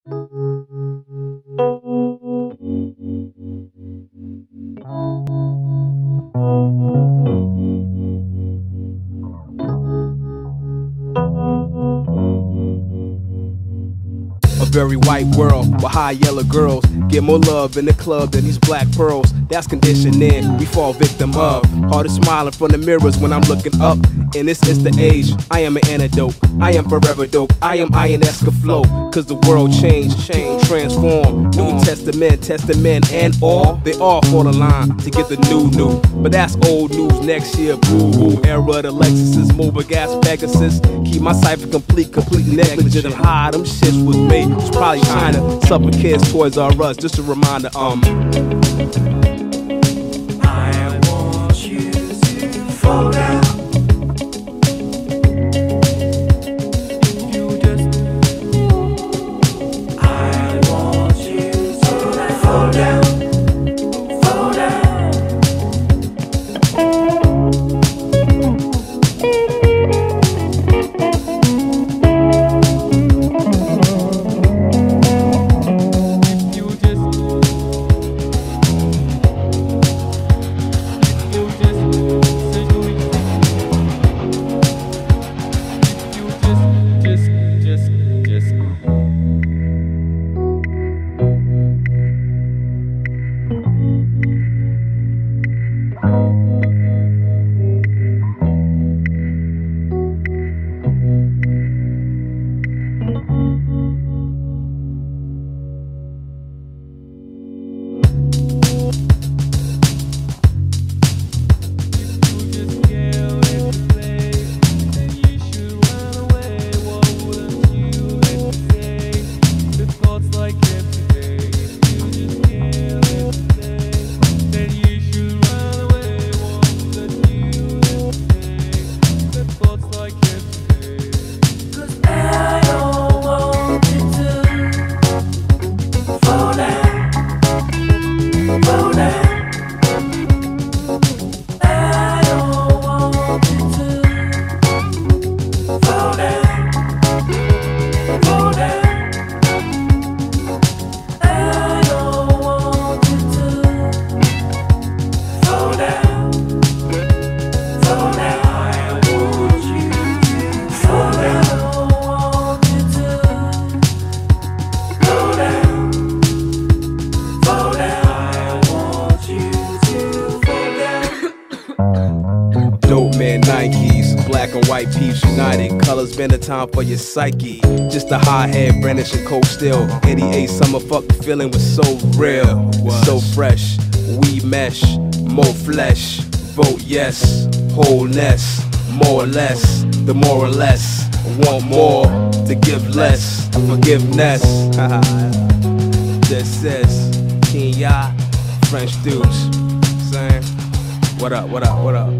A very white world with high yellow girls get more love in the club than these black pearls. That's conditioning we fall victim of. Hard to smile in front of mirrors when I'm looking up. And this is the age, I am an antidote. I am forever dope, I am Ionesca flow. Cause the world changed, transform. New Testament and all, they all fall in line to get the new. But that's old news next year, boo-hoo. Era of the Lexuses, Mobile Gas, Pegasus. Keep my cipher complete negligent of how them shits was made. It's probably China, Supper Kids, Toys R Us. Just a reminder, I want you to fall down. I want you to fall down. Fall down. Dope man, Nikes, black and white peeps united. Colors been the time for your psyche. Just a high head, brandish and cold still. 88 summer, fuck the feeling was so real, so fresh. We mesh, more flesh. Vote yes, wholeness, more or less. The more or less, want more to give less. Forgiveness. This is Kenya, French dudes. Saying, what up, what up, what up?